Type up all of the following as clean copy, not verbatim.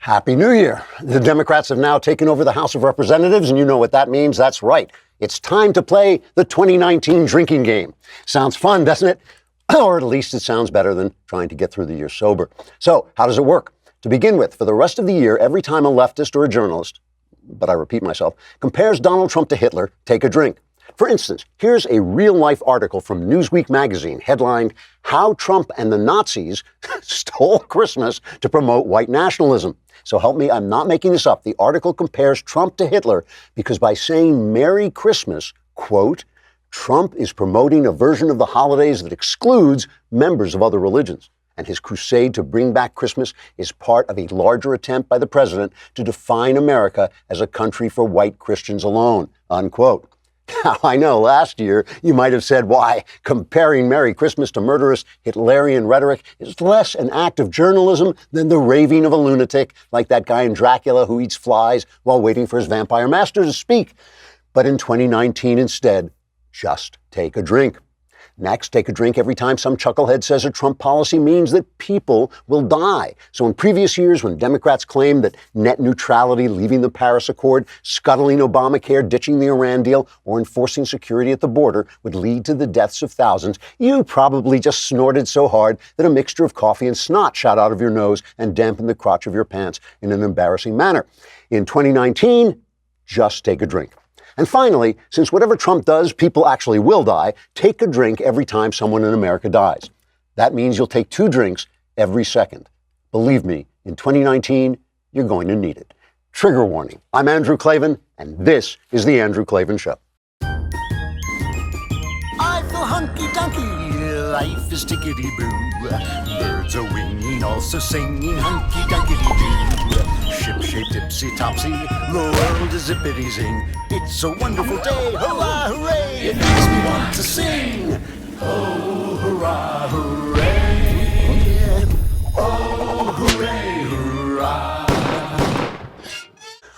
Happy New Year. The Democrats have now taken over the House of Representatives, and you know what that means. That's right. It's time to play the 2019 drinking game. Sounds fun, doesn't it? Or at least it sounds better than trying to get through the year sober. So, how does it work? To begin with, for the rest of the year, every time a leftist or a journalist, but I repeat myself, compares Donald Trump to Hitler, take a drink. For instance, here's a real-life article from Newsweek magazine headlined, "How Trump and the Nazis Stole Christmas to Promote White Nationalism." So help me, I'm not making this up. The article compares Trump to Hitler because by saying Merry Christmas, quote, Trump is promoting a version of the holidays that excludes members of other religions. And his crusade to bring back Christmas is part of a larger attempt by the president to define America as a country for white Christians alone, unquote. Now, I know last year you might have said, why, comparing Merry Christmas to murderous Hitlerian rhetoric is less an act of journalism than the raving of a lunatic like that guy in Dracula who eats flies while waiting for his vampire master to speak. But in 2019 instead, just take a drink. Next, take a drink every time some chucklehead says a Trump policy means that people will die. So in previous years, when Democrats claimed that net neutrality, leaving the Paris Accord, scuttling Obamacare, ditching the Iran deal, or enforcing security at the border would lead to the deaths of thousands, you probably just snorted so hard that a mixture of coffee and snot shot out of your nose and dampened the crotch of your pants in an embarrassing manner. In 2019, just take a drink. And finally, since whatever Trump does, people actually will die, take a drink every time someone in America dies. That means you'll take 2 drinks every second. Believe me, in 2019, you're going to need it. Trigger warning. I'm Andrew Klavan, and this is The Andrew Klavan Show. I feel hunky-dunky, life is tickety-boo. Birds are winging, also singing hunky-dunky-doo. Ship-shaped, tipsy-topsy, the world is zippity-zing. It's a wonderful day, hurrah, hooray! It makes me want to sing. Oh, hurrah, hooray! Oh, hooray, hurrah!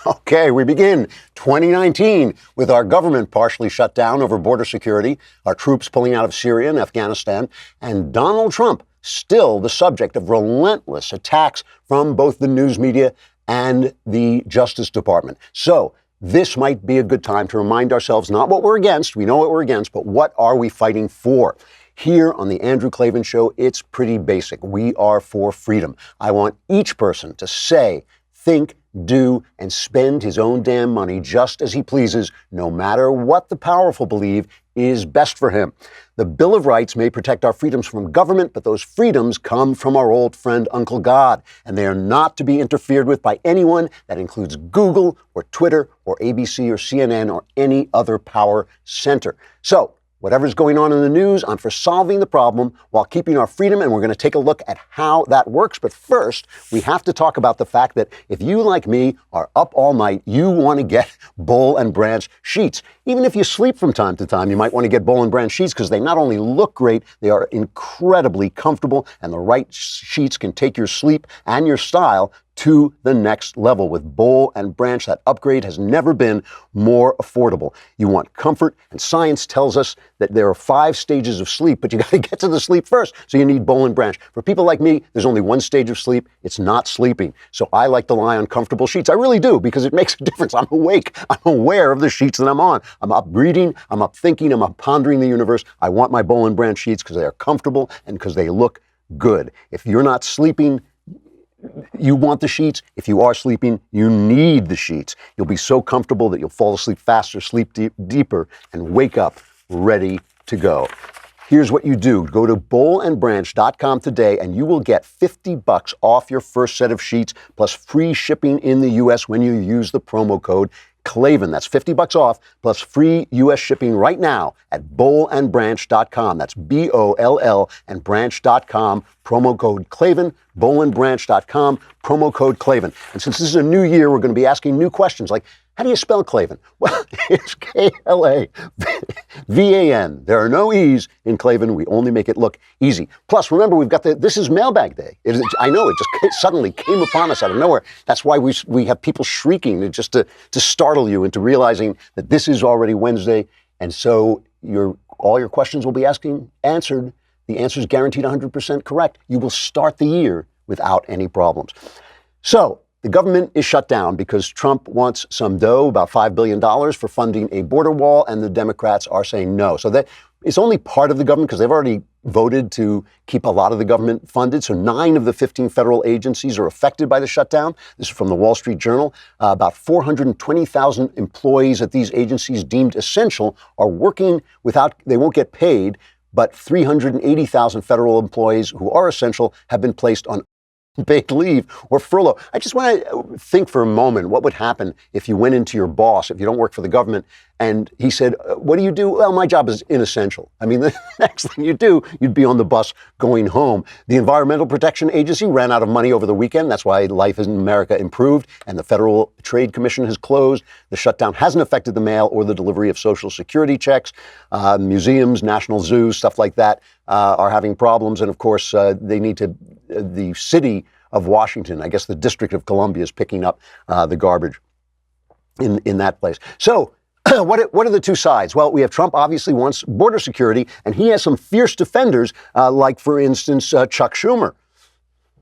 Okay, we begin 2019 with our government partially shut down over border security, our troops pulling out of Syria and Afghanistan, and Donald Trump still the subject of relentless attacks from both the news media and the Justice Department. So this might be a good time to remind ourselves not what we're against, we know what we're against, but what are we fighting for? Here on the Andrew Klavan Show, it's pretty basic. We are for freedom. I want each person to say, think, do, and spend his own damn money just as he pleases, no matter what the powerful believe is best for him. The Bill of Rights may protect our freedoms from government, but those freedoms come from our old friend Uncle God, and they are not to be interfered with by anyone. That includes Google or Twitter or ABC or CNN or any other power center. So, whatever's going on in the news, I'm for solving the problem while keeping our freedom, and we're going to take a look at how that works. But first, we have to talk about the fact that if you, like me, are up all night, you want to get Boll and Branch sheets. Even if you sleep from time to time, you might want to get Boll and Branch sheets because they not only look great, they are incredibly comfortable, and the right sheets can take your sleep and your style to the next level. With Boll and Branch, that upgrade has never been more affordable. You want comfort, and science tells us that there are 5 stages of sleep, but you got to get to the sleep first, so you need Boll and Branch. For people like me, there's only one stage of sleep. It's not sleeping. So I like to lie on comfortable sheets. I really do, because it makes a difference. I'm awake. I'm aware of the sheets that I'm on. I'm up reading. I'm up thinking. I'm up pondering the universe. I want my Boll and Branch sheets because they are comfortable and because they look good. If you're not sleeping, you want the sheets. If you are sleeping, you need the sheets. You'll be so comfortable that you'll fall asleep faster, sleep deeper, and wake up ready to go. Here's what you do. Go to bollandbranch.com today and you will get $50 off your first set of sheets plus free shipping in the U.S. when you use the promo code Klavan. That's $50 off plus free U.S. shipping right now at bollandbranch.com. That's B-O-L-L and branch.com. Promo code Klavan, bollandbranch.com, promo code Klavan. And since this is a new year, we're going to be asking new questions like, how do you spell Klavan? Well, it's K-L-A-V-A-N. There are no E's in Klavan. We only make it look easy. Plus, remember, we've got this is mailbag day. I know, it just suddenly came upon us out of nowhere. That's why we have people shrieking just to startle you into realizing that this is already Wednesday. And so all your questions will be answered. The answer is guaranteed 100% correct. You will start the year without any problems. So, The government is shut down because Trump wants some dough, about $5 billion for funding a border wall, and the Democrats are saying no. So that it's only part of the government because they've already voted to keep a lot of the government funded. So 9 of the 15 federal agencies are affected by the shutdown. This is from the Wall Street Journal. About 420,000 employees at these agencies deemed essential are working they won't get paid, but 380,000 federal employees who are essential have been placed on paid leave or furlough. I just want to think for a moment what would happen if you went into your boss, if you don't work for the government, and he said, what do you do? Well, my job is inessential. I mean, the next thing you do, you'd be on the bus going home. The Environmental Protection Agency ran out of money over the weekend. That's why life in America improved, and the Federal Trade Commission has closed. The shutdown hasn't affected the mail or the delivery of Social Security checks. Museums, national zoos, stuff like that are having problems. And of course, the city of Washington, I guess the District of Columbia, is picking up the garbage in that place. So what are the two sides? Well, we have Trump obviously wants border security, and he has some fierce defenders, like, for instance, Chuck Schumer.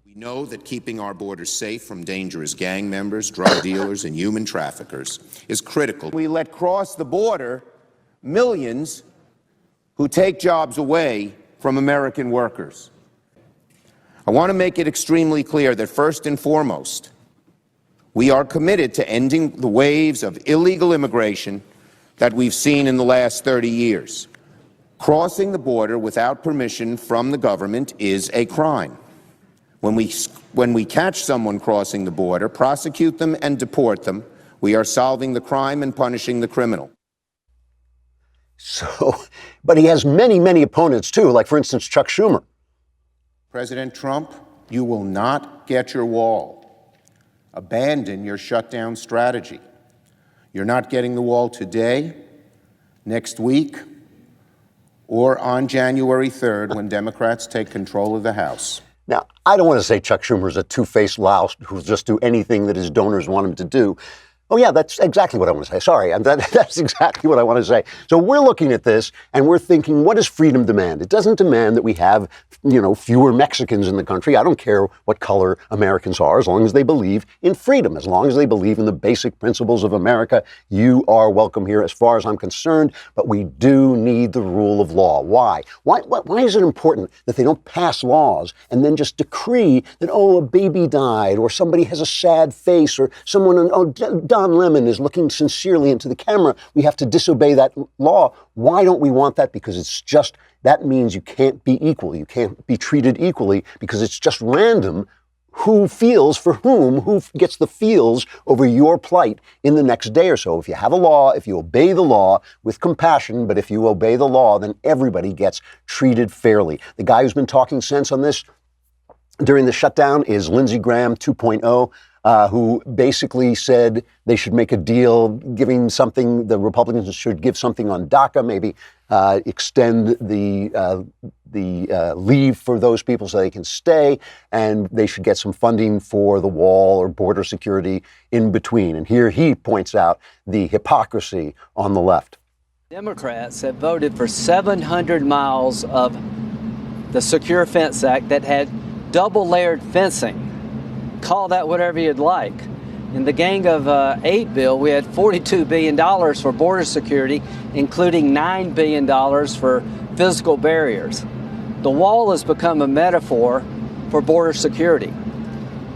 We know that keeping our borders safe from dangerous gang members, drug dealers, and human traffickers is critical. We let cross the border millions who take jobs away from American workers. I want to make it extremely clear that first and foremost, we are committed to ending the waves of illegal immigration that we've seen in the last 30 years. Crossing the border without permission from the government is a crime. When we catch someone crossing the border, prosecute them and deport them, we are solving the crime and punishing the criminal. So, but he has many, many opponents too, like, for instance, Chuck Schumer. President Trump, you will not get your wall. Abandon your shutdown strategy. You're not getting the wall today, next week, or on January 3rd when Democrats take control of the House. Now, I don't want to say Chuck Schumer is a two-faced louse who'll just do anything that his donors want him to do. Oh, yeah, that's exactly what I want to say. Sorry, that's exactly what I want to say. So we're looking at this and we're thinking, what does freedom demand? It doesn't demand that we have, fewer Mexicans in the country. I don't care what color Americans are, as long as they believe in freedom, as long as they believe in the basic principles of America. You are welcome here as far as I'm concerned, but we do need the rule of law. Why? Why is it important that they don't pass laws and then just decree that, a baby died, or somebody has a sad face, or someone, Don Lemon is looking sincerely into the camera, we have to disobey that law? Why don't we want that? Because that means you can't be equal. You can't be treated equally, because it's just random who feels for who gets the feels over your plight in the next day or so. If you have a law, if you obey the law with compassion, but if you obey the law, then everybody gets treated fairly. The guy who's been talking sense on this during the shutdown is Lindsey Graham 2.0. Who basically said they should make a deal, giving something, the Republicans should give something on DACA, maybe extend the leave for those people so they can stay, and they should get some funding for the wall or border security in between. And here he points out the hypocrisy on the left. Democrats have voted for 700 miles of the Secure Fence Act that had double-layered fencing. Call that whatever you'd like. In the Gang of 8 bill, we had $42 billion for border security, including $9 billion for physical barriers. The wall has become a metaphor for border security.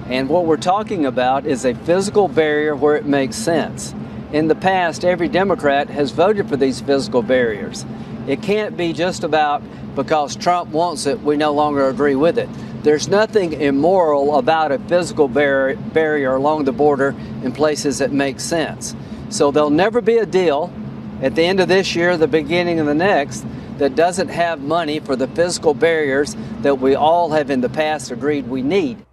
And what we're talking about is a physical barrier where it makes sense. In the past, every Democrat has voted for these physical barriers. It can't be just about because Trump wants it, we no longer agree with it. There's nothing immoral about a physical barrier along the border in places that make sense. So there'll never be a deal at the end of this year, the beginning of the next, that doesn't have money for the physical barriers that we all have in the past agreed we need.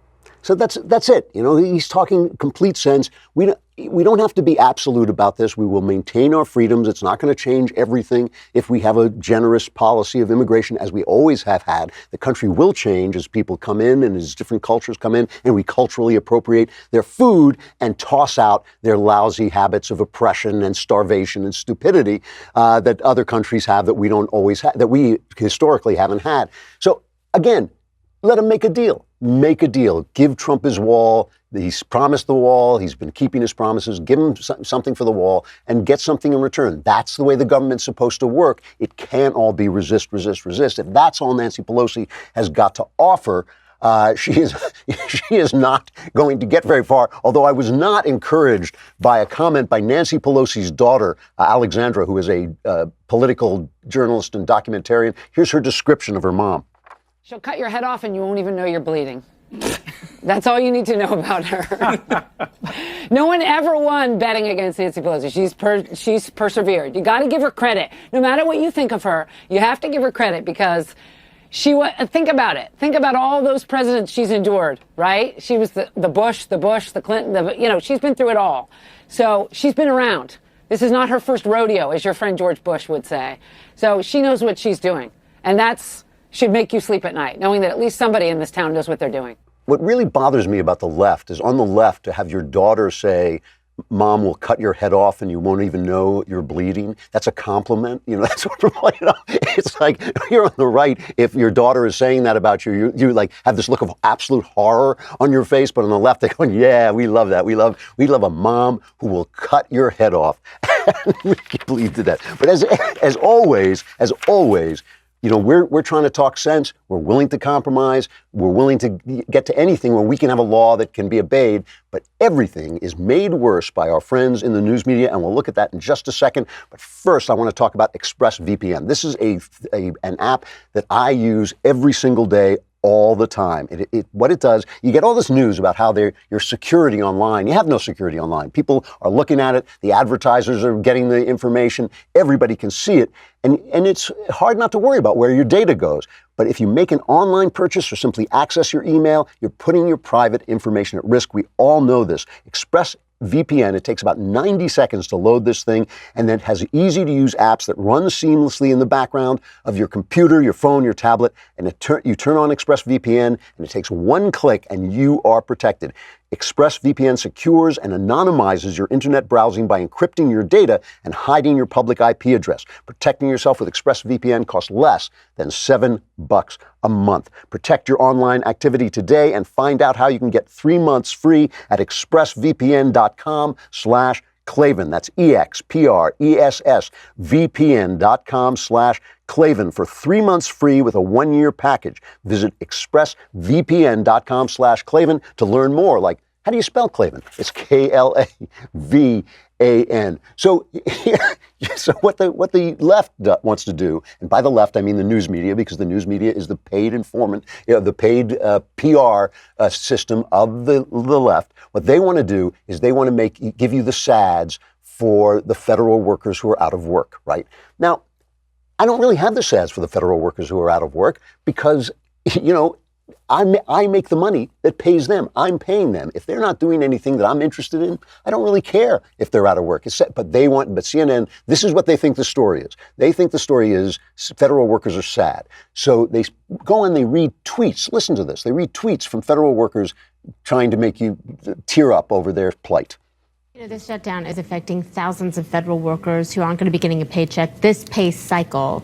So that's it. He's talking complete sense. We don't have to be absolute about this. We will maintain our freedoms. It's not going to change everything if we have a generous policy of immigration, as we always have had. The country will change as people come in and as different cultures come in, and we culturally appropriate their food and toss out their lousy habits of oppression and starvation and stupidity that other countries have that we don't always have, that we historically haven't had. So again, let them make a deal. Make a deal. Give Trump his wall. He's promised the wall. He's been keeping his promises. Give him something for the wall and get something in return. That's the way the government's supposed to work. It can't all be resist, resist, resist. If that's all Nancy Pelosi has got to offer, she is not going to get very far, although I was not encouraged by a comment by Nancy Pelosi's daughter, Alexandra, who is a political journalist and documentarian. Here's her description of her mom. She'll cut your head off and you won't even know you're bleeding. That's all you need to know about her. No one ever won betting against Nancy Pelosi. She's persevered. You got to give her credit. No matter what you think of her, you have to give her credit because think about it. Think about all those presidents she's endured, right? She was the Bush, the Clinton, she's been through it all. So she's been around. This is not her first rodeo, as your friend George Bush would say. So she knows what she's doing. And should make you sleep at night, knowing that at least somebody in this town knows what they're doing. What really bothers me about the left is on the left to have your daughter say, Mom will cut your head off and you won't even know you're bleeding. That's a compliment. That's what, it's like you're on the right. If your daughter is saying that about you, you like have this look of absolute horror on your face. But on the left, they're going, yeah, we love that. We love a mom who will cut your head off and make you bleed to death. But as always, we're trying to talk sense. We're willing to compromise. We're willing to get to anything where we can have a law that can be obeyed. But everything is made worse by our friends in the news media, and we'll look at that in just a second. But first, I want to talk about ExpressVPN. This is an app that I use every single day, all the time. What it does, you get all this news about how your security online. You have no security online. People are looking at it. The advertisers are getting the information. Everybody can see it. And it's hard not to worry about where your data goes. But if you make an online purchase or simply access your email, you're putting your private information at risk. We all know this. ExpressVPN, it takes about 90 seconds to load this thing, and then it has easy-to-use apps that run seamlessly in the background of your computer, your phone, your tablet, and you turn on ExpressVPN, and it takes one click, and you are protected. ExpressVPN secures and anonymizes your internet browsing by encrypting your data and hiding your public IP address. Protecting yourself with ExpressVPN costs less than $7 a month. Protect your online activity today and find out how you can get 3 months free at expressvpn.com/Klavan. That's EXPRESSVPN.com/Klavan for 3 months free with a 1-year package. Visit expressvpn.com/Klavan to learn more. Like, how do you spell Klavan? It's Klavan. So what the left wants to do, and by the left I mean the news media, because the news media is the paid informant, the paid PR system of the left. What they want to do is they want to give you the SADs for the federal workers who are out of work, right? Now, I don't really have the SADs for the federal workers who are out of work because, I make the money that pays them. I'm paying them. If they're not doing anything that I'm interested in, I don't really care if they're out of work. But CNN, this is what they think the story is. They think the story is federal workers are sad. So they go and they read tweets. Listen to this. They read tweets from federal workers trying to make you tear up over their plight. This shutdown is affecting thousands of federal workers who aren't going to be getting a paycheck this pay cycle.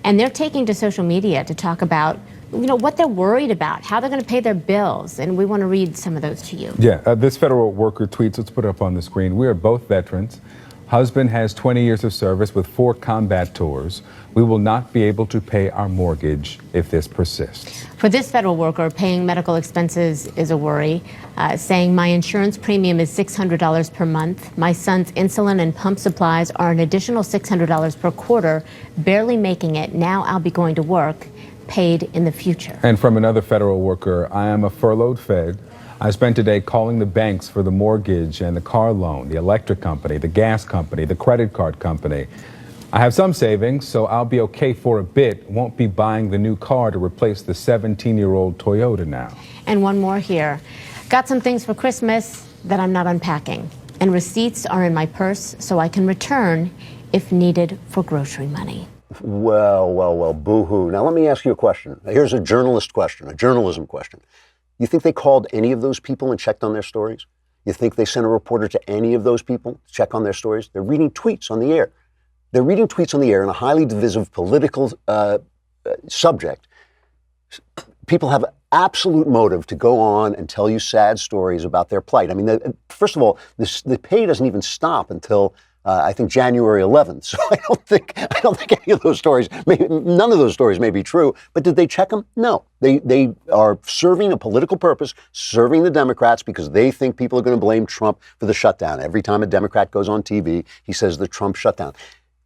And they're taking to social media to talk about, what they're worried about, how they're going to pay their bills. And we want to read some of those to you. Yeah, this federal worker tweets, let's put it up on the screen. We are both veterans. Husband has 20 years of service with 4 combat tours. We will not be able to pay our mortgage if this persists. For this federal worker, paying medical expenses is a worry, saying my insurance premium is $600 per month. My son's insulin and pump supplies are an additional $600 per quarter, barely making it. Now I'll be going to work, paid in the future. And from another federal worker, I am a furloughed Fed. I spent today calling the banks for the mortgage and the car loan, the electric company, the gas company, the credit card company. I have some savings, so I'll be okay for a bit. Won't be buying the new car to replace the 17-year-old Toyota now. And one more here. Got some things for Christmas that I'm not unpacking. And receipts are in my purse, so I can return if needed for grocery money. Well, boo-hoo. Now let me ask you a question. Here's a journalism question. You think they called any of those people and checked on their stories? You think they sent a reporter to any of those people to check on their stories? They're reading tweets on the air. They're reading tweets on the air in a highly divisive political subject. people have absolute motive to go on and tell you sad stories about their plight. I mean, first of all, the pay doesn't even stop until I think January 11th. So I don't think any of those stories, none of those stories may be true. But did they check them? No. They are serving a political purpose, serving the Democrats because they think people are going to blame Trump for the shutdown. Every time a Democrat goes on TV, he says the Trump shutdown.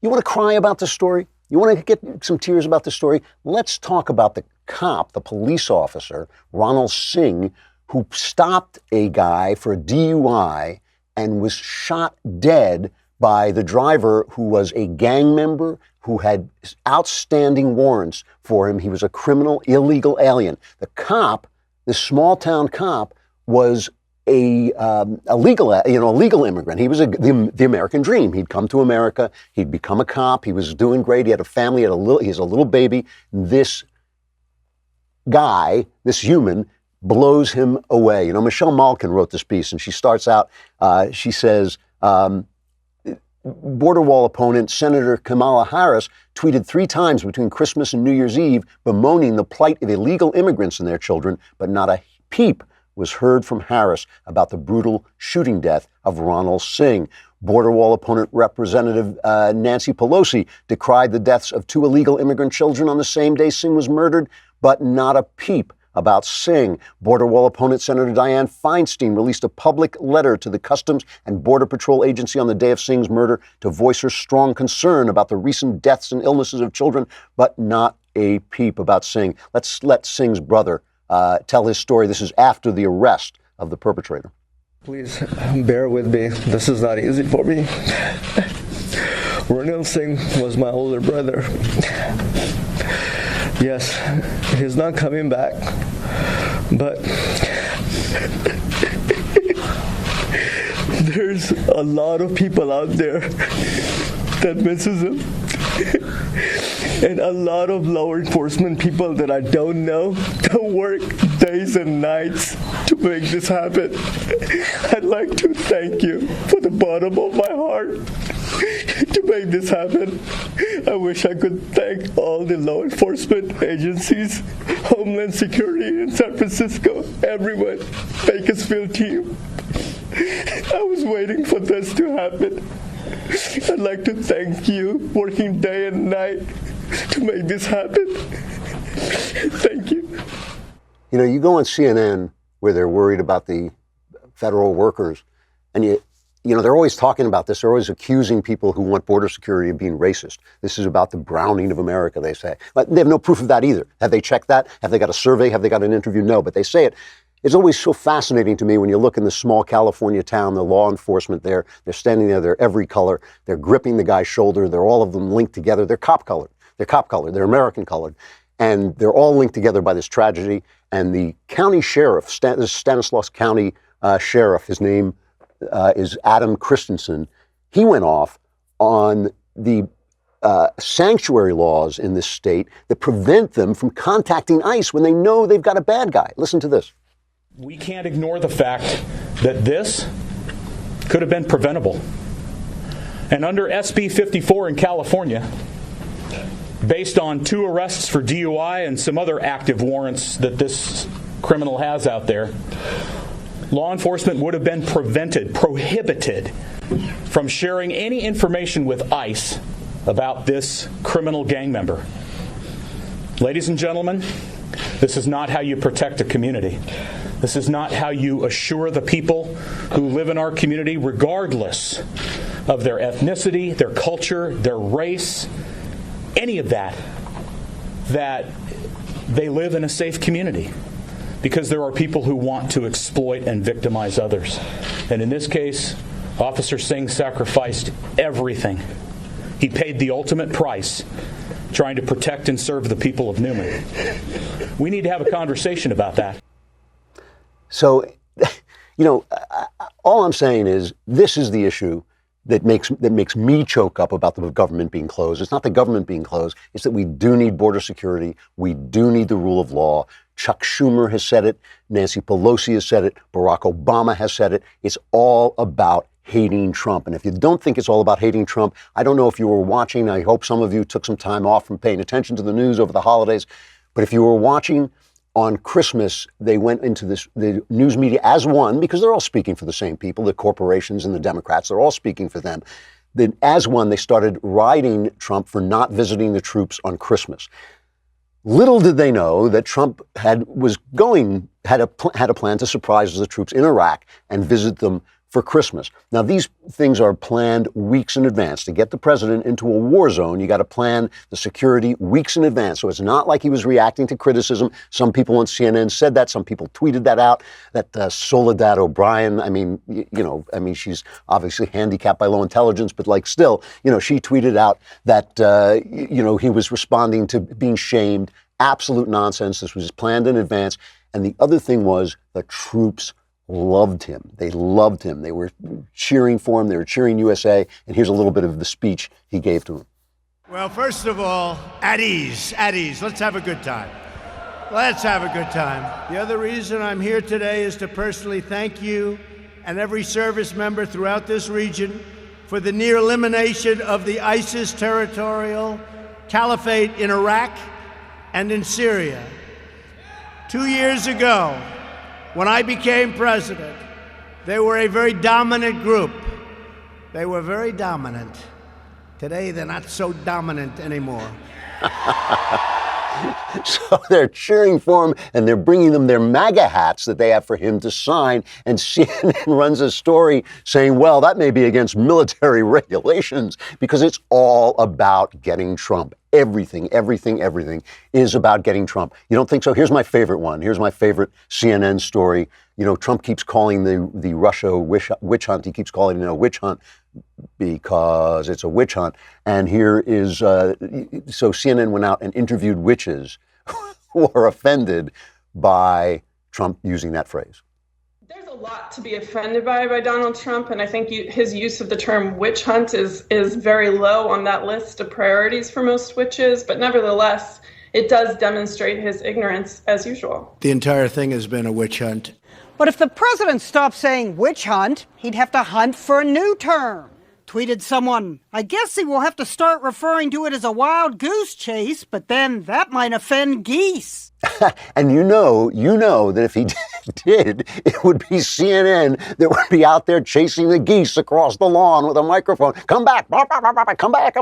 You want to cry about this story? You want to get some tears about this story? Let's talk about the cop, the police officer, Ronald Singh, who stopped a guy for a DUI and was shot dead by the driver, who was a gang member who had outstanding warrants for him. He was a criminal, illegal alien. The cop, this small town cop, was a legal immigrant. He was the American dream. He'd come to America. He'd become a cop. He was doing great. He had a family. He has a little baby. This guy, this human, blows him away. You know, Michelle Malkin wrote this piece, and she starts out. She says. Border wall opponent Senator Kamala Harris tweeted 3 times between Christmas and New Year's Eve bemoaning the plight of illegal immigrants and their children, but not a peep was heard from Harris about the brutal shooting death of Ronald Singh. Border wall opponent Representative Nancy Pelosi decried the deaths of 2 illegal immigrant children on the same day Singh was murdered, but not a peep about Singh. Border wall opponent Senator Dianne Feinstein released a public letter to the Customs and Border Patrol Agency on the day of Singh's murder to voice her strong concern about the recent deaths and illnesses of children, but not a peep about Singh. Let's let Singh's brother tell his story. This is after the arrest of the perpetrator. Please bear with me. This is not easy for me. Ronald Singh was my older brother. Yes, he's not coming back, but there's a lot of people out there that misses him, and a lot of law enforcement people that I don't know that work days and nights to make this happen. I'd like to thank you from the bottom of my heart to make this happen. I wish I could thank all the law enforcement agencies, Homeland Security in San Francisco, everyone, Bakersfield team. I was waiting for this to happen. I'd like to thank you, working day and night to make this happen. Thank you. You know, you go on CNN where they're worried about the federal workers, and you know, they're always talking about this. They're always accusing people who want border security of being racist. This is about the browning of America, they say. But they have no proof of that either. Have they checked that? Have they got a survey? Have they got an interview? No, but they say it. It's always so fascinating to me when you look in this small California town, the law enforcement there, they're standing there, they're every color, they're gripping the guy's shoulder, they're all of them linked together, they're cop colored, they're American colored, and they're all linked together by this tragedy. And the county sheriff, this Stanislaus County sheriff, his name is Adam Christensen. He went off on the sanctuary laws in this state that prevent them from contacting ICE when they know they've got a bad guy. Listen to this. We can't ignore the fact that this could have been preventable. And under SB 54 in California, based on 2 arrests for DUI and some other active warrants that this criminal has out there, law enforcement would have been prohibited from sharing any information with ICE about this criminal gang member. Ladies and gentlemen, this is not how you protect a community. This is not how you assure the people who live in our community, regardless of their ethnicity, their culture, their race, any of that, that they live in a safe community. Because there are people who want to exploit and victimize others. And in this case, Officer Singh sacrificed everything. He paid the ultimate price trying to protect and serve the people of Newman. We need to have a conversation about that. So, you know, all I'm saying is this is the issue that makes me choke up about the government being closed. It's not the government being closed. It's that we do need border security. We do need the rule of law. Chuck Schumer has said it. Nancy Pelosi has said it. Barack Obama has said it. It's all about hating Trump. And if you don't think it's all about hating Trump, I don't know if you were watching. I hope some of you took some time off from paying attention to the news over the holidays. But if you were watching on Christmas, they went into the news media as one, because they're all speaking for the same people, the corporations and the Democrats, they're all speaking for them. Then as one, they started riding Trump for not visiting the troops on Christmas. Little did they know that Trump had a plan to surprise the troops in Iraq and visit them for Christmas. Now, these things are planned weeks in advance. To get the president into a war zone, you got to plan the security weeks in advance. So it's not like he was reacting to criticism. Some people on CNN said that. Some people tweeted that out. That Soledad O'Brien, she's obviously handicapped by low intelligence, but still, she tweeted out that, he was responding to being shamed. Absolute nonsense. This was planned in advance. And the other thing was the troops loved him. They loved him. They were cheering for him. They were cheering USA. And here's a little bit of the speech he gave to him. Well, first of all, at ease. Let's have a good time. Let's have a good time. The other reason I'm here today is to personally thank you and every service member throughout this region for the near elimination of the ISIS territorial caliphate in Iraq and in Syria. 2 years ago, when I became president, they were a very dominant group. They were very dominant. Today, they're not so dominant anymore. So they're cheering for him, and they're bringing them their MAGA hats that they have for him to sign. And CNN runs a story saying, well, that may be against military regulations, because it's all about getting Trump. Everything is about getting Trump. You don't think so? Here's my favorite one. Here's my favorite CNN story. Trump keeps calling the Russia witch hunt. He keeps calling it a witch hunt because it's a witch hunt. And here is, so CNN went out and interviewed witches who are offended by Trump using that phrase. There's a lot to be offended by Donald Trump, and I think his use of the term witch hunt is very low on that list of priorities for most witches, but nevertheless, it does demonstrate his ignorance as usual. The entire thing has been a witch hunt. But if the president stopped saying witch hunt, he'd have to hunt for a new term. Tweeted someone, I guess he will have to start referring to it as a wild goose chase, but then that might offend geese. And you know that if he did, it would be CNN that would be out there chasing the geese across the lawn with a microphone. Come back, come back,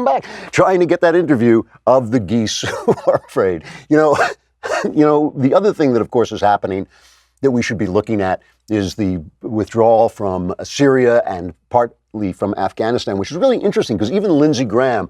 trying to get that interview of the geese who are afraid. The other thing that, of course, is happening that we should be looking at is the withdrawal from Syria and partly from Afghanistan, which is really interesting because even Lindsey Graham,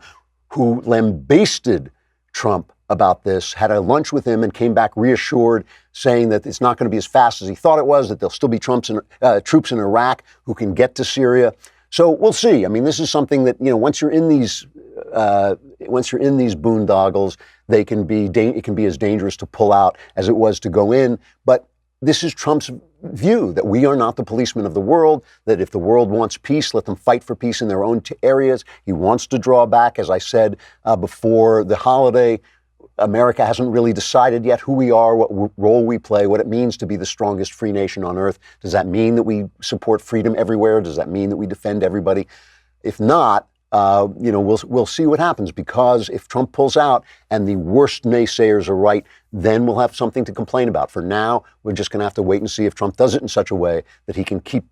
who lambasted Trump about this, had a lunch with him and came back reassured, saying that it's not going to be as fast as he thought it was, that there'll still be troops in Iraq who can get to Syria. So we'll see. I mean, this is something that, once you're in these boondoggles, it can be as dangerous to pull out as it was to go in. But this is Trump's view that we are not the policemen of the world, that if the world wants peace, let them fight for peace in their own areas. He wants to draw back, as I said before the holiday. America hasn't really decided yet who we are, what role we play, what it means to be the strongest free nation on earth. Does that mean that we support freedom everywhere? Does that mean that we defend everybody? If not, we'll see what happens, because if Trump pulls out and the worst naysayers are right, then we'll have something to complain about. For now, we're just going to have to wait and see if Trump does it in such a way that he can keep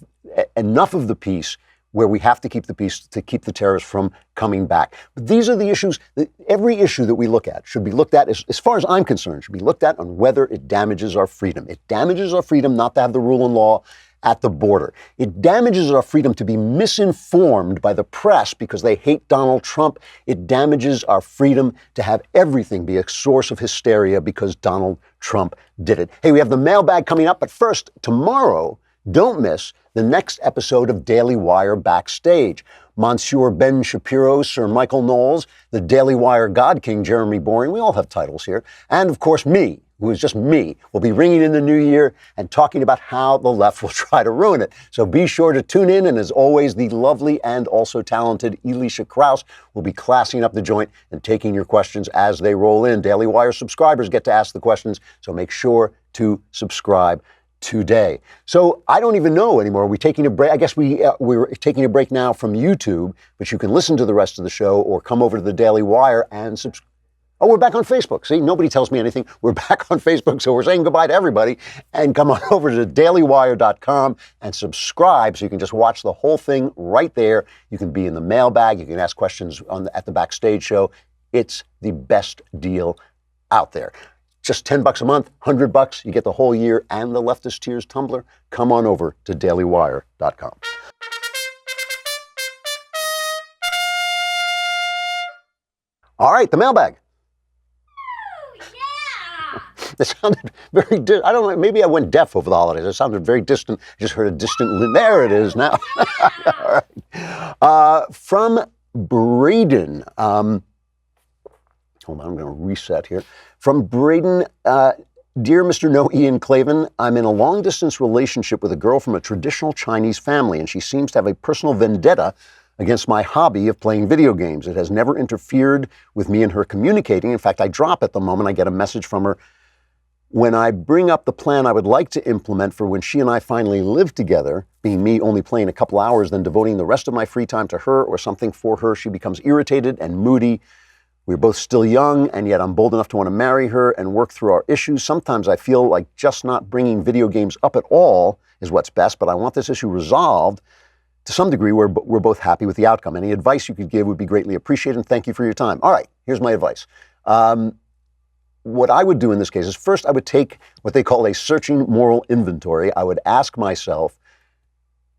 enough of the peace where we have to keep the peace to keep the terrorists from coming back. But these are the issues that every issue that we look at should be looked at, as far as I'm concerned, should be looked at on whether it damages our freedom. It damages our freedom not to have the rule of law at the border. It damages our freedom to be misinformed by the press because they hate Donald Trump. It damages our freedom to have everything be a source of hysteria because Donald Trump did it. Hey, we have the mailbag coming up, but first, tomorrow, don't miss the next episode of Daily Wire Backstage. Monsieur Ben Shapiro, Sir Michael Knowles, the Daily Wire God King Jeremy Boring, we all have titles here, and of course me, who is just me, will be ringing in the new year and talking about how the left will try to ruin it. So be sure to tune in, and as always, the lovely and also talented Elisha Krause will be classing up the joint and taking your questions as they roll in. Daily Wire subscribers get to ask the questions, so make sure to subscribe today. So I don't even know anymore. Are we taking a break? I guess we're taking a break now from YouTube, but you can listen to the rest of the show or come over to the Daily Wire and subscribe. Oh, we're back on Facebook. See, nobody tells me anything. We're back on Facebook, so we're saying goodbye to everybody. And come on over to dailywire.com and subscribe so you can just watch the whole thing right there. You can be in the mailbag. You can ask questions at the backstage show. It's the best deal out there. Just $10 a month, $100, you get the whole year and the Leftist Tears tumbler. Come on over to dailywire.com. All right, the mailbag. It sounded very I don't know, maybe I went deaf over the holidays. It sounded very distant. I just heard a distant, there it is now. All right. From Braden. Hold on, I'm going to reset here. From Braden, dear Mr. No Ian Klavan, I'm in a long-distance relationship with a girl from a traditional Chinese family, and she seems to have a personal vendetta against my hobby of playing video games. It has never interfered with me and her communicating. In fact, I drop it the moment I get a message from her. When I bring up the plan I would like to implement for when she and I finally live together, being me only playing a couple hours, then devoting the rest of my free time to her or something for her, she becomes irritated and moody. We're both still young, and yet I'm bold enough to want to marry her and work through our issues. Sometimes I feel like just not bringing video games up at all is what's best, but I want this issue resolved to some degree where we're both happy with the outcome. Any advice you could give would be greatly appreciated, and thank you for your time. All right, here's my advice. What I would do in this case is first I would take what they call a searching moral inventory. I would ask myself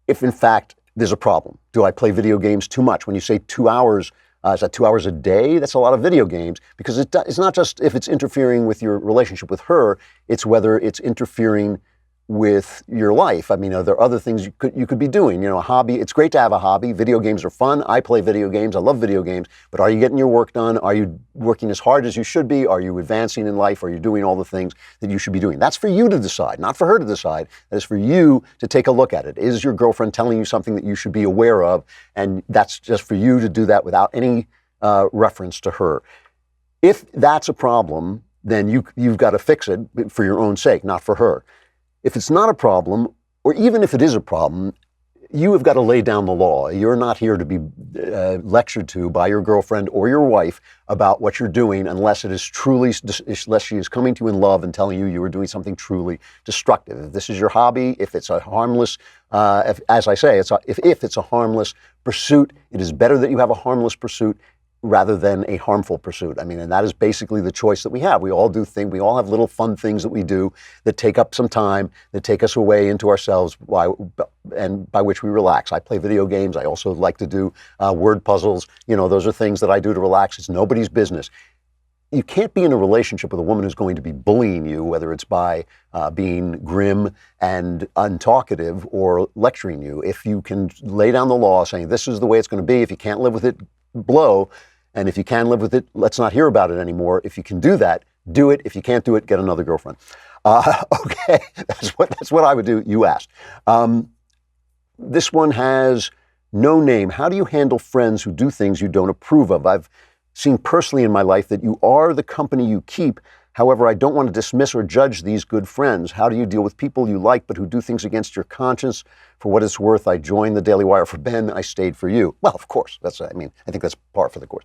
if, in fact, there's a problem. Do I play video games too much? When you say 2 hours, is that 2 hours a day? That's a lot of video games, because it's not just if it's interfering with your relationship with her, it's whether it's interfering with your life. I mean, are there other things you could be doing? You know, a hobby. It's great to have a hobby. Video games are fun. I play video games. I love video games. But are you getting your work done? Are you working as hard as you should be? Are you advancing in life? Are you doing all the things that you should be doing? That's for you to decide, not for her to decide. That is for you to take a look at it. Is your girlfriend telling you something that you should be aware of? And that's just for you to do that without any reference to her. If that's a problem, then you've got to fix it for your own sake, not for her. If it's not a problem, or even if it is a problem, you have got to lay down the law. You're not here to be lectured to by your girlfriend or your wife about what you're doing unless it is truly, unless she is coming to you in love and telling you you are doing something truly destructive. If this is your hobby, if it's a harmless, as I say, if it's a harmless pursuit, it is better that you have a harmless pursuit rather than a harmful pursuit. I mean, and that is basically the choice that we have. We all do things, we all have little fun things that we do that take up some time, that take us away into ourselves, and by which we relax. I play video games. I also like to do word puzzles. You know, those are things that I do to relax. It's nobody's business. You can't be in a relationship with a woman who's going to be bullying you, whether it's by being grim and untalkative or lecturing you. If you can lay down the law saying this is the way it's going to be, if you can't live with it, blow. And if you can live with it, let's not hear about it anymore. If you can do that, do it. If you can't do it, get another girlfriend. Okay, that's what I would do. You asked. This one has no name. How do you handle friends who do things you don't approve of? I've seen personally in my life that you are the company you keep. However, I don't want to dismiss or judge these good friends. How do you deal with people you like but who do things against your conscience? For what it's worth, I joined the Daily Wire for Ben. I stayed for you. Well, of course. I think that's par for the course.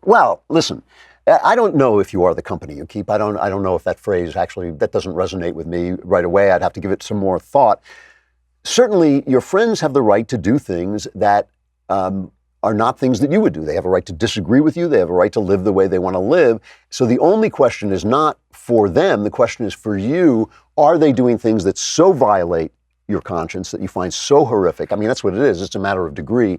Well, listen, I don't know if you are the company you keep. I don't know if that phrase actually, that doesn't resonate with me right away. I'd have to give it some more thought. Certainly, your friends have the right to do things that are not things that you would do. They have a right to disagree with you. They have a right to live the way they want to live. So the only question is not for them. The question is for you. Are they doing things that so violate your conscience that you find so horrific? I mean, that's what it is. It's a matter of degree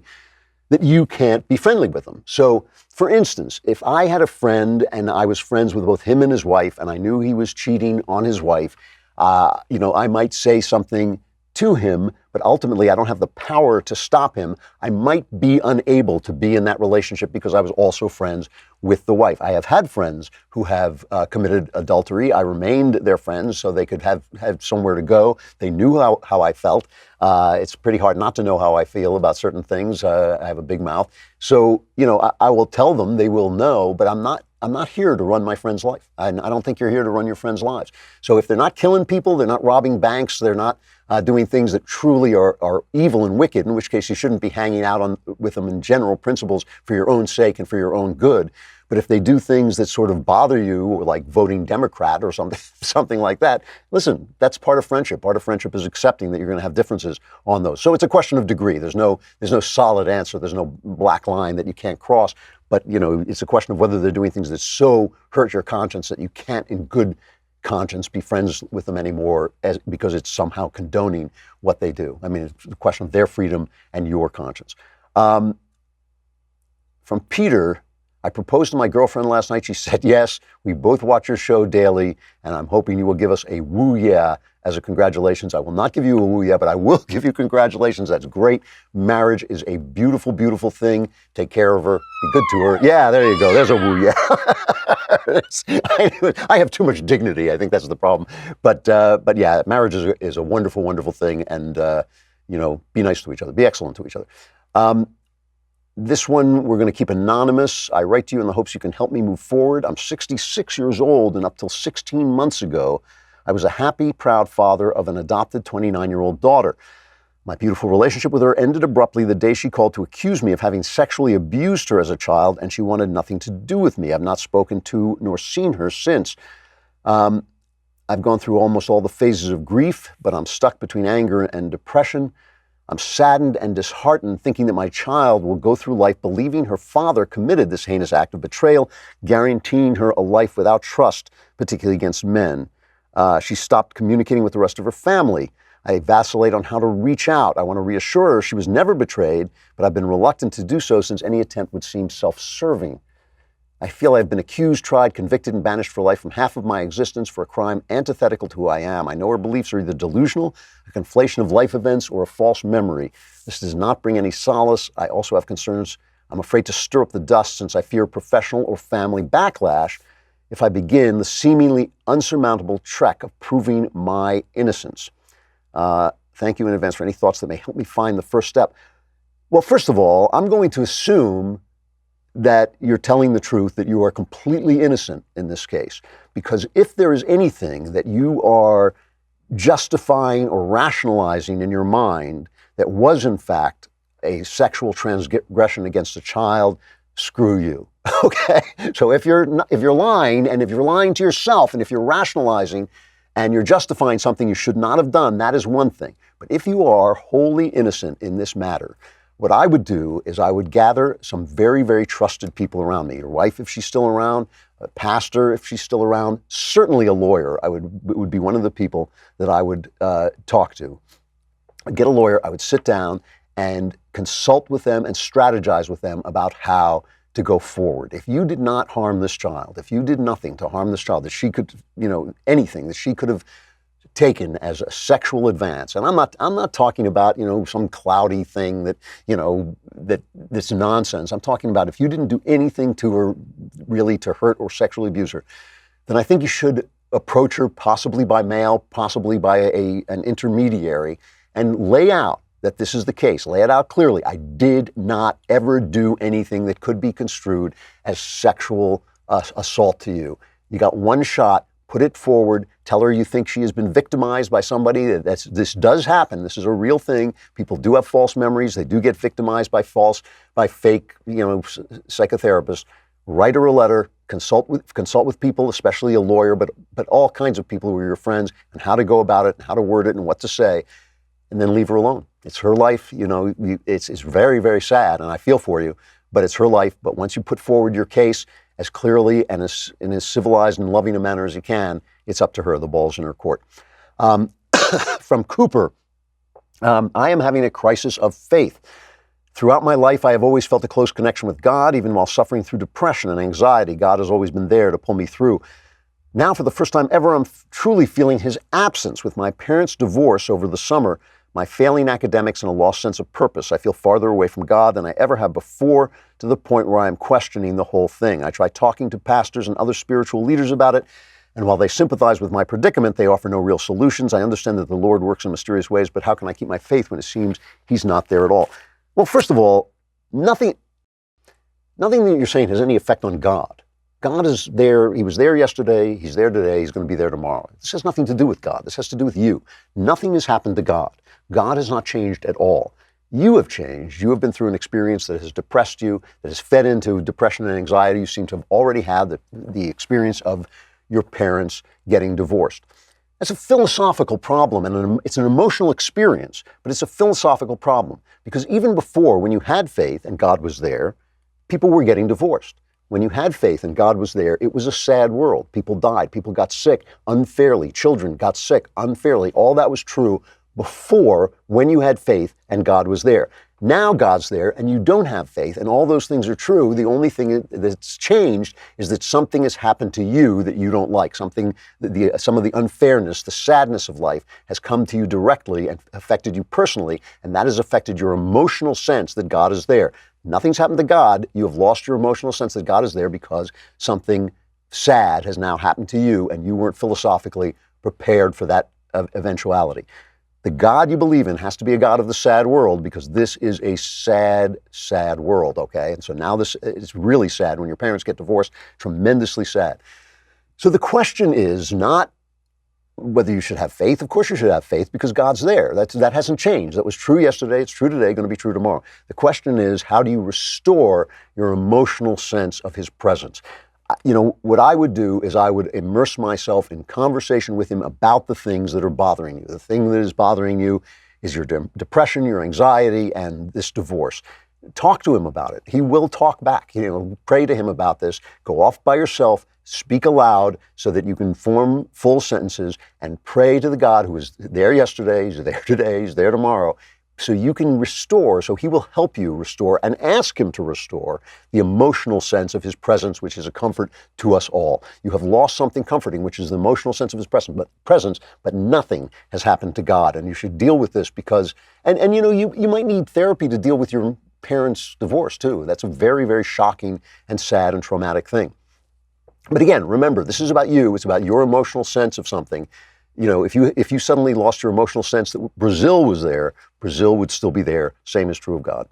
that you can't be friendly with them. So, for instance, if I had a friend and I was friends with both him and his wife, and I knew he was cheating on his wife, I might say something to him, but ultimately I don't have the power to stop him. I might be unable to be in that relationship because I was also friends with the wife. I have had friends who have committed adultery. I remained their friends so they could have somewhere to go. They knew how I felt. It's pretty hard not to know how I feel about certain things. I have a big mouth. So, I will tell them, they will know, but I'm I'm not here to run my friend's life. I don't think you're here to run your friends' lives. So if they're not killing people, they're not robbing banks, they're not doing things that truly are evil and wicked, in which case you shouldn't be hanging out with them in general principles for your own sake and for your own good. But if they do things that sort of bother you, like voting Democrat or something like that, listen, that's part of friendship. Part of friendship is accepting that you're going to have differences on those. So it's a question of degree. There's no solid answer. There's no black line that you can't cross. But, it's a question of whether they're doing things that so hurt your conscience that you can't, in good conscience, be friends with them anymore because it's somehow condoning what they do. I mean, it's a question of their freedom and your conscience. From Peter, I proposed to my girlfriend last night. She said yes. We both watch your show daily, and I'm hoping you will give us a woo yeah as a congratulations. I will not give you a woo yeah, but I will give you congratulations. That's great. Marriage is a beautiful, beautiful thing. Take care of her. Be good to her. Yeah, there you go. There's a woo yeah. I have too much dignity. I think that's the problem. But yeah, marriage is a wonderful, wonderful thing. And, be nice to each other. Be excellent to each other. This one we're going to keep anonymous. I write to you in the hopes you can help me move forward. I'm 66 years old, and up till 16 months ago, I was a happy, proud father of an adopted 29-year-old daughter. My beautiful relationship with her ended abruptly the day she called to accuse me of having sexually abused her as a child, and she wanted nothing to do with me. I've not spoken to nor seen her since. I've gone through almost all the phases of grief, but I'm stuck between anger and depression. I'm saddened and disheartened thinking that my child will go through life believing her father committed this heinous act of betrayal, guaranteeing her a life without trust, particularly against men. She stopped communicating with the rest of her family. I vacillate on how to reach out. I want to reassure her she was never betrayed, but I've been reluctant to do so since any attempt would seem self-serving. I feel I've been accused, tried, convicted, and banished for life from half of my existence for a crime antithetical to who I am. I know her beliefs are either delusional, a conflation of life events, or a false memory. This does not bring any solace. I also have concerns. I'm afraid to stir up the dust since I fear professional or family backlash if I begin the seemingly unsurmountable trek of proving my innocence. Thank you in advance for any thoughts that may help me find the first step. Well, first of all, I'm going to assume that you're telling the truth, that you are completely innocent in this case. Because if there is anything that you are justifying or rationalizing in your mind that was in fact a sexual transgression against a child, screw you. Okay? So if you're lying, and if you're lying to yourself, and if you're rationalizing and you're justifying something you should not have done, that is one thing. But if you are wholly innocent in this matter, what I would do is I would gather some very, very trusted people around me. Your wife, if she's still around, a pastor, if she's still around, certainly a lawyer. Would be one of the people that I would talk to. I'd get a lawyer. I would sit down and consult with them and strategize with them about how to go forward. If you did not harm this child, if you did nothing to harm this child, that she could, anything that she could have taken as a sexual advance. And I'm not talking about, some cloudy thing that's nonsense. I'm talking about if you didn't do anything to her really to hurt or sexually abuse her, then I think you should approach her possibly by mail, possibly by an intermediary, and lay out that this is the case. Lay it out clearly. I did not ever do anything that could be construed as sexual assault to you. You got one shot. Put it forward. Tell her you think she has been victimized by somebody. This does happen. This is a real thing. People do have false memories. They do get victimized by fake, psychotherapists. Write her a letter. Consult with people, especially a lawyer, but all kinds of people who are your friends, and how to go about it, and how to word it, and what to say, and then leave her alone. It's her life. It's very, very sad, and I feel for you, but it's her life. But once you put forward your case as clearly and in as civilized and loving a manner as you can, it's up to her. The ball's in her court. From Cooper, I am having a crisis of faith. Throughout my life, I have always felt a close connection with God, even while suffering through depression and anxiety. God has always been there to pull me through. Now, for the first time ever, I'm truly feeling his absence. With my parents' divorce over the summer, my failing academics, and a lost sense of purpose, I feel farther away from God than I ever have before, to the point where I am questioning the whole thing. I try talking to pastors and other spiritual leaders about it, and while they sympathize with my predicament, they offer no real solutions. I understand that the Lord works in mysterious ways, but how can I keep my faith when it seems he's not there at all? Well, first of all, nothing that you're saying has any effect on God. God is there. He was there yesterday. He's there today. He's going to be there tomorrow. This has nothing to do with God. This has to do with you. Nothing has happened to God. God has not changed at all. You have changed. You have been through an experience that has depressed you, that has fed into depression and anxiety. You seem to have already had the experience of your parents getting divorced. That's a philosophical problem, and it's an emotional experience, but it's a philosophical problem. Because even before, when you had faith and God was there, people were getting divorced. When you had faith and God was there, it was a sad world. People died. People got sick unfairly. Children got sick unfairly. All that was true before, when you had faith and God was there. Now God's there and you don't have faith, and all those things are true. The only thing that's changed is that something has happened to you that you don't like. Some of the unfairness, the sadness of life has come to you directly and affected you personally, and that has affected your emotional sense that God is there. Nothing's happened to God. You have lost your emotional sense that God is there because something sad has now happened to you, and you weren't philosophically prepared for that eventuality. The God you believe in has to be a God of the sad world, because this is a sad, sad world, okay? And so now this is really sad. When your parents get divorced, tremendously sad. So the question is not whether you should have faith. Of course you should have faith, because God's there. That hasn't changed. That was true yesterday, it's true today, going to be true tomorrow. The question is, how do you restore your emotional sense of His presence? What I would do is I would immerse myself in conversation with Him about the things that are bothering you. The thing that is bothering you is your depression, your anxiety, and this divorce. Talk to Him about it. He will talk back. Pray to Him about this. Go off by yourself, speak aloud so that you can form full sentences, and pray to the God who was there yesterday, He's there today, He's there tomorrow, so you can restore, so He will help you restore, and ask Him to restore the emotional sense of His presence, which is a comfort to us all. You have lost something comforting, which is the emotional sense of His presence, but nothing has happened to God. And you should deal with this because, you might need therapy to deal with your parents' divorce too. That's a very, very shocking and sad and traumatic thing. But again, remember, this is about you. It's about your emotional sense of something. If you suddenly lost your emotional sense that Brazil was there, Brazil would still be there. Same is true of God.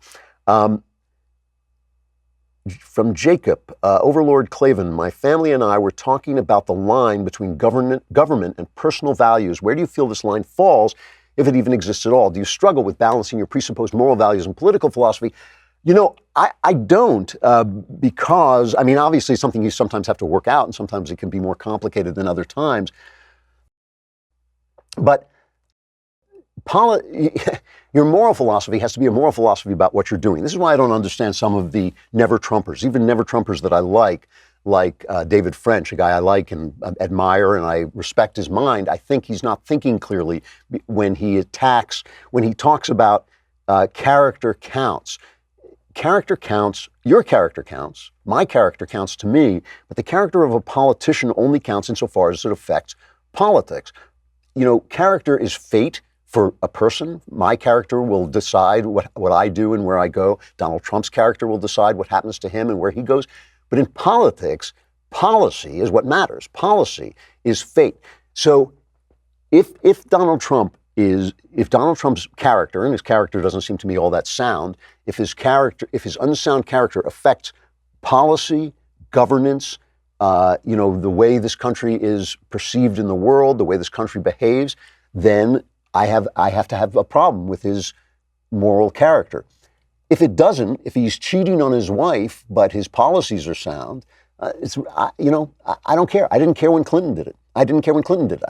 From Jacob, Overlord Klavan, my family and I were talking about the line between government and personal values. Where do you feel this line falls, if it even exists at all? Do you struggle with balancing your presupposed moral values and political philosophy? I don't, because, obviously it's something you sometimes have to work out, and sometimes it can be more complicated than other times. But your moral philosophy has to be a moral philosophy about what you're doing. This is why I don't understand some of the never-Trumpers, even never-Trumpers that I like David French, a guy I like and admire, and I respect his mind. I think he's not thinking clearly when he talks about character counts. Character counts, your character counts, my character counts to me, but the character of a politician only counts insofar as it affects politics. Character is fate for a person. My character will decide what I do and where I go. Donald Trump's character will decide what happens to him and where he goes. But in politics, policy is what matters. Policy is fate. So if Donald Trump's character, and his character doesn't seem to me all that sound, if his unsound character affects policy, governance, the way this country is perceived in the world, the way this country behaves, then I have to have a problem with his moral character. If it doesn't, if he's cheating on his wife, but his policies are sound, I don't care. I didn't care when Clinton did it. I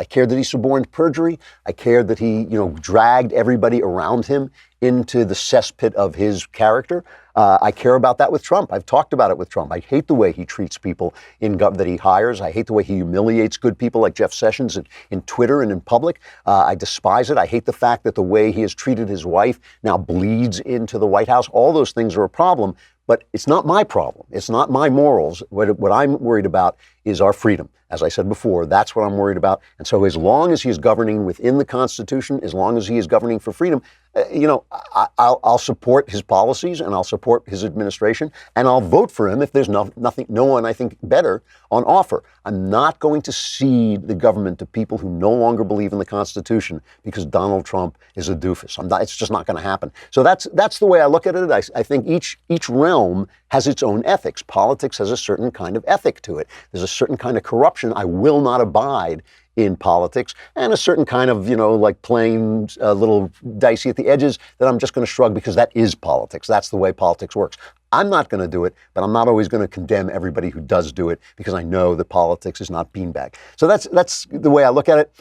cared that he suborned perjury. I cared that he, dragged everybody around him into the cesspit of his character. I care about that with Trump. I've talked about it with Trump. I hate the way he treats people that he hires. I hate the way he humiliates good people like Jeff Sessions in Twitter and in public. I despise it. I hate the fact that the way he has treated his wife now bleeds into the White House. All those things are a problem, but it's not my problem. It's not my morals. What I'm worried about is our freedom. As I said before, that's what I'm worried about. And so as long as he is governing within the Constitution, as long as he is governing for freedom, I'll support his policies and I'll support his administration and I'll vote for him if there's no one I think better on offer. I'm not going to cede the government to people who no longer believe in the Constitution because Donald Trump is a doofus. It's just not going to happen. So that's the way I look at it. I think each realm has its own ethics. Politics has a certain kind of ethic to it. There's a certain kind of corruption I will not abide in politics, and a certain kind of, like playing a little dicey at the edges that I'm just going to shrug because that is politics. That's the way politics works. I'm not going to do it, but I'm not always going to condemn everybody who does do it because I know that politics is not beanbag. So that's the way I look at it.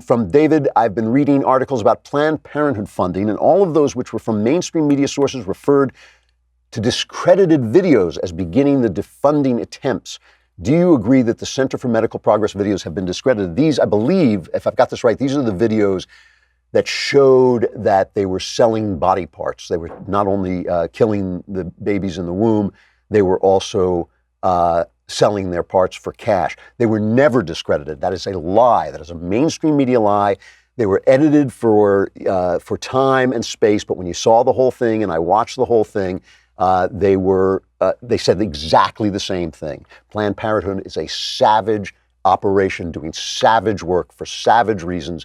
From David, I've been reading articles about Planned Parenthood funding, and all of those which were from mainstream media sources referred to discredited videos as beginning the defunding attempts. Do you agree that the Center for Medical Progress videos have been discredited? These, I believe, if I've got this right, these are the videos that showed that they were selling body parts. They were not only killing the babies in the womb, they were also selling their parts for cash. They were never discredited. That is a lie. That is a mainstream media lie. They were edited for time and space, but when you saw the whole thing, and I watched the whole thing, they said exactly the same thing. Planned Parenthood is a savage operation doing savage work for savage reasons,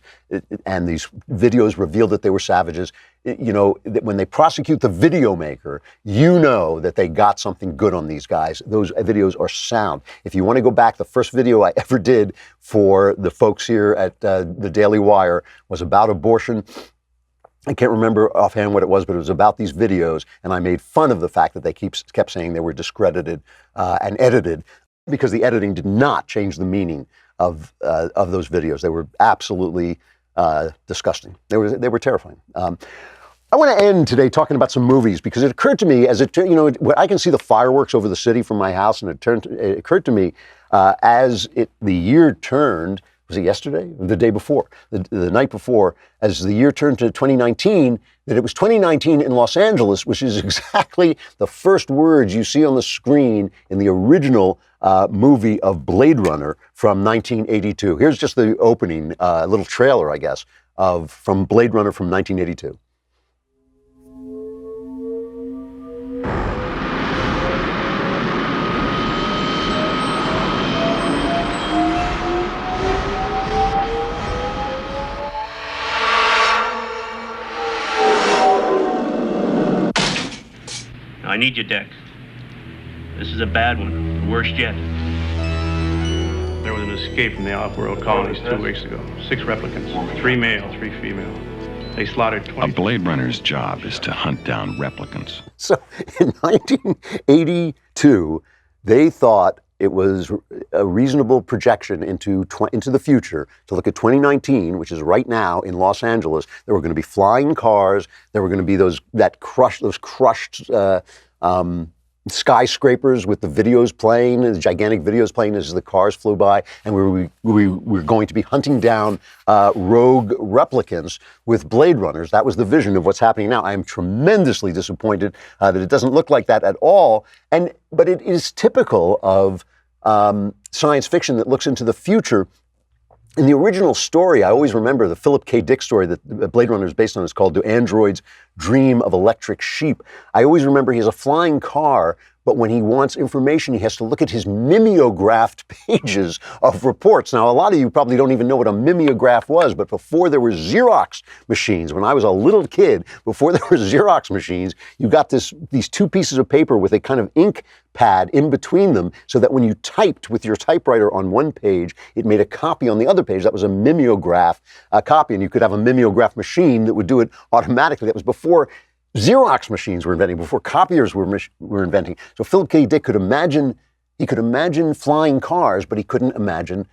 and these videos revealed that they were savages. That when they prosecute the video maker, that they got something good on these guys. Those videos are sound. If you want to go back, the first video I ever did for the folks here at the Daily Wire was about abortion. I can't remember offhand what it was, but it was about these videos, and I made fun of the fact that they kept saying they were discredited and edited, because the editing did not change the meaning of those videos. They were absolutely disgusting. They were terrifying. I want to end today talking about some movies, because it occurred to me I can see the fireworks over the city from my house, and it occurred to me as the year turned. Was it yesterday? The day before? The night before, as the year turned to 2019, that it was 2019 in Los Angeles, which is exactly the first words you see on the screen in the original movie of Blade Runner from 1982. Here's just the opening, little trailer, I guess, from Blade Runner from 1982. I need your deck. This is a bad one, the worst yet. There was an escape from the off-world colonies 2 weeks ago. 6 replicants, 3 male, 3 female. They slaughtered 20. A Blade Runner's job is to hunt down replicants. So in 1982, they thought it was a reasonable projection into the future to look at 2019, which is right now in Los Angeles. There were going to be flying cars. There were going to be those crushed skyscrapers with the videos playing, the gigantic videos playing as the cars flew by, and we were going to be hunting down rogue replicants with Blade Runners. That was the vision of what's happening now. I am tremendously disappointed that it doesn't look like that at all. But it is typical of science fiction that looks into the future. In the original story, I always remember the Philip K. Dick story that Blade Runner is based on. Is called "Do Androids Dream of Electric Sheep?" I always remember he has a flying car, but when he wants information, he has to look at his mimeographed pages of reports. Now, a lot of you probably don't even know what a mimeograph was, but before there were Xerox machines, when I was a little kid, before there were Xerox machines, you got these 2 pieces of paper with a kind of ink pad in between them, so that when you typed with your typewriter on one page, it made a copy on the other page. That was a mimeograph copy, and you could have a mimeograph machine that would do it automatically. That was before Xerox machines were inventing, before copiers were inventing. So Philip K. Dick could imagine flying cars, but he couldn't imagine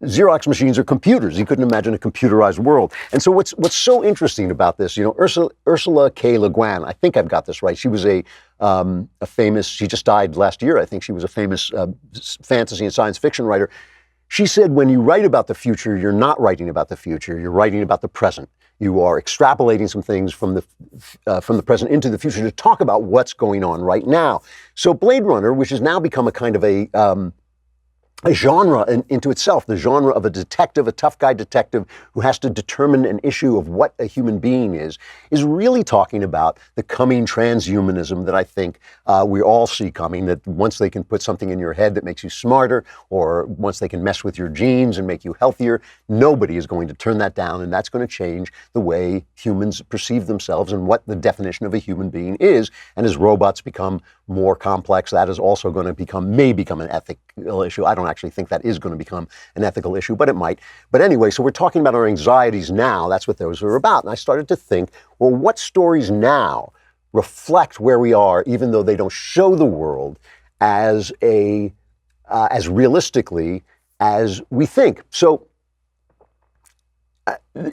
Xerox machines or computers. He couldn't imagine a computerized world. And so what's so interesting about this, Ursula K. Le Guin, I think I've got this right. She was a famous, she just died last year. I think she was a famous fantasy and science fiction writer. She said, when you write about the future, you're not writing about the future. You're writing about the present. You are extrapolating some things from the present into the future to talk about what's going on right now. So Blade Runner, which has now become a kind of a a genre into itself, the genre of a detective, a tough guy detective who has to determine an issue of what a human being is really talking about the coming transhumanism that I think we all see coming, that once they can put something in your head that makes you smarter, or once they can mess with your genes and make you healthier, nobody is going to turn that down, and that's going to change the way humans perceive themselves and what the definition of a human being is. And as robots become more complex, that is also going to may become an ethical issue. I don't actually think that is going to become an ethical issue, but it might. But anyway, so we're talking about our anxieties now. That's what those are about. And I started to think, well, what stories now reflect where we are, even though they don't show the world as realistically as we think? So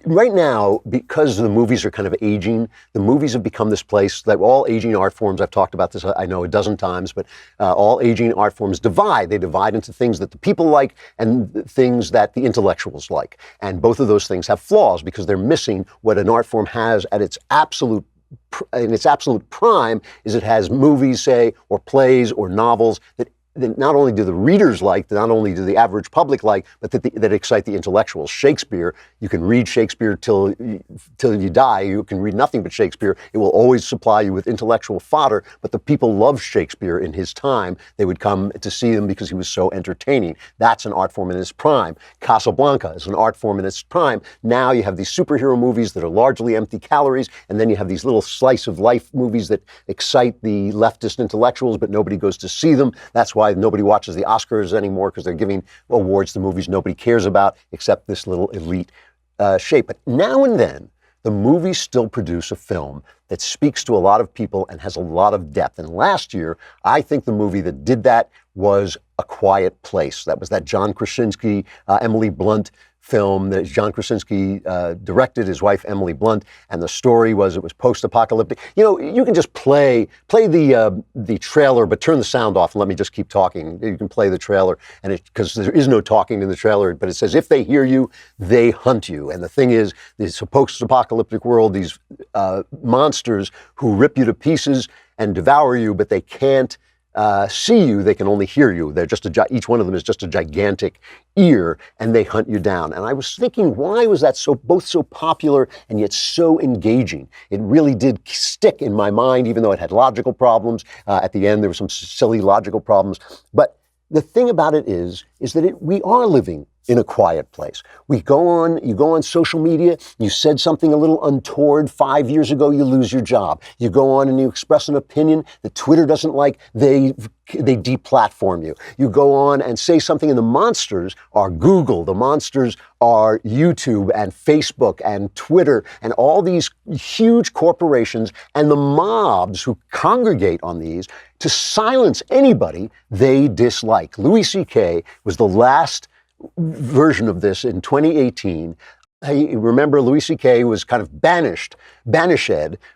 right now, because the movies are kind of aging, the movies have become this place that all aging art forms, I've talked about this, I know, a dozen times, but all aging art forms divide. They divide into things that the people like and things that the intellectuals like. And both of those things have flaws because they're missing what an art form has at its absolute prime, is it has movies, say, or plays or novels that not only do the readers like, not only do the average public like, but that excite the intellectuals. Shakespeare, you can read Shakespeare till you die. You can read nothing but Shakespeare. It will always supply you with intellectual fodder, but the people loved Shakespeare in his time. They would come to see him because he was so entertaining. That's an art form in its prime. Casablanca is an art form in its prime. Now you have these superhero movies that are largely empty calories, and then you have these little slice of life movies that excite the leftist intellectuals, but nobody goes to see them. That's why nobody watches the Oscars anymore, because they're giving awards to movies nobody cares about except this little elite shape. But now and then, the movies still produce a film that speaks to a lot of people and has a lot of depth. And last year, I think the movie that did that was A Quiet Place. That was that John Krasinski, Emily Blunt film that John Krasinski directed, his wife Emily Blunt, and the story was it was post-apocalyptic. You know, you can just play the trailer, but turn the sound off and let me just keep talking. You can play the trailer, and because there is no talking in the trailer, but it says if they hear you, they hunt you. And the thing is, it's a post-apocalyptic world. These monsters who rip you to pieces and devour you, but they can't see you, they can only hear you. They're just each one of them is just a gigantic ear, and they hunt you down. And I was thinking, why was that both so popular and yet so engaging? It really did stick in my mind, even though it had logical problems. At the end, there were some silly logical problems. But the thing about it is that we are living in a quiet place. You go on social media, you said something a little untoward 5 years ago, you lose your job. You go on and you express an opinion that Twitter doesn't like, they deplatform you. You go on and say something, and the monsters are Google, the monsters are YouTube and Facebook and Twitter and all these huge corporations and the mobs who congregate on these to silence anybody they dislike. Louis C.K. was the last version of this in 2018. I remember Louis C.K. was kind of banished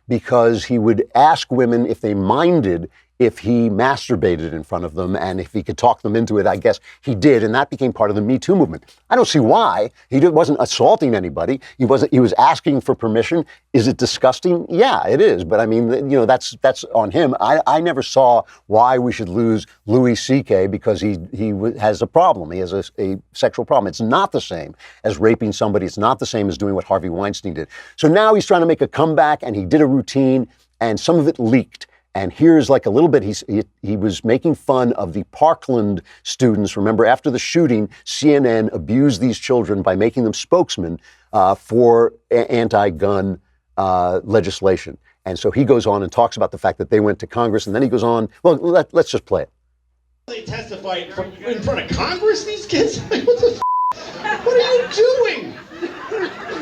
because he would ask women if they minded if he masturbated in front of them, and if he could talk them into it. I guess he did, and that became part of the Me Too movement. I don't see why. He wasn't assaulting anybody. He was asking for permission. Is it disgusting? Yeah, it is. But I mean, you know, that's on him. I never saw why we should lose Louis C.K. because he has a problem. He has a sexual problem. It's not the same as raping somebody. It's not the same as doing what Harvey Weinstein did. So now he's trying to make a comeback, and he did a routine, and some of it leaked. And here's like a little bit, he was making fun of the Parkland students. Remember, after the shooting, CNN abused these children by making them spokesmen for anti-gun legislation. And so he goes on and talks about the fact that they went to Congress, and then he goes on, well, let's just play it. They testify in front of Congress, these kids? What are you doing?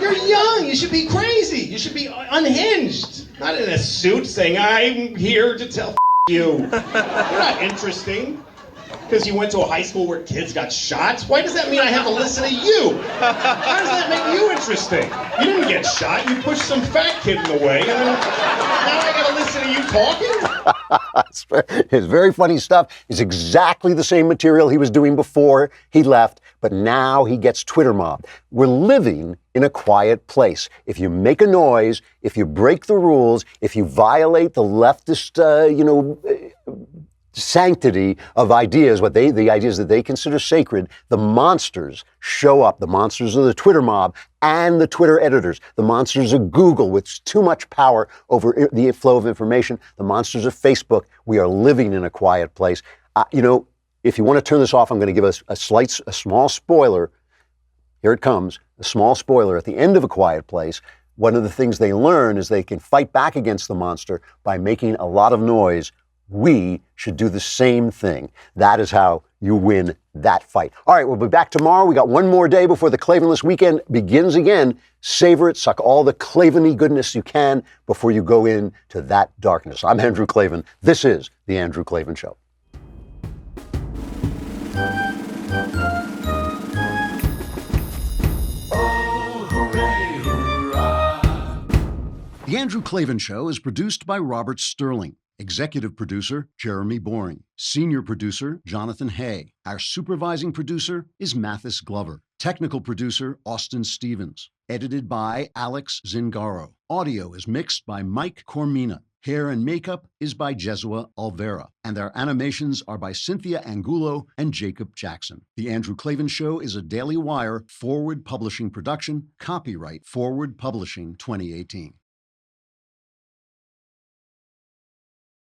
You're young, you should be crazy, you should be unhinged. Not in a suit saying, I'm here to tell you. You're not interesting. Because you went to a high school where kids got shot? Why does that mean I have to listen to you? How does that make you interesting? You didn't get shot, you pushed some fat kid in the way, and then now I gotta listen to you talking? It's very funny stuff. It's exactly the same material he was doing before he left, but now he gets Twitter mobbed. We're living in a quiet place. If you make a noise, if you break the rules, if you violate the leftist, sanctity of ideas, the ideas that they consider sacred, the monsters show up. The monsters of the Twitter mob and the Twitter editors. The monsters of Google with too much power over the flow of information. The monsters of Facebook. We are living in a quiet place. If you want to turn this off, I'm going to give us a small spoiler. Here it comes. A small spoiler. At the end of A Quiet Place, one of the things they learn is they can fight back against the monster by making a lot of noise. We should do the same thing. That is how you win that fight. All right, we'll be back tomorrow. We got one more day before the Klavanless weekend begins again. Savor it, suck all the Klavan-y goodness you can before you go into that darkness. I'm Andrew Klavan. This is The Andrew Klavan Show. The Andrew Klavan Show is produced by Robert Sterling. Executive producer, Jeremy Boring. Senior producer, Jonathan Hay. Our supervising producer is Mathis Glover. Technical producer, Austin Stevens. Edited by Alex Zingaro. Audio is mixed by Mike Cormina. Hair and makeup is by Jesua Alvera. And our animations are by Cynthia Angulo and Jacob Jackson. The Andrew Klavan Show is a Daily Wire Forward Publishing production. Copyright Forward Publishing 2018.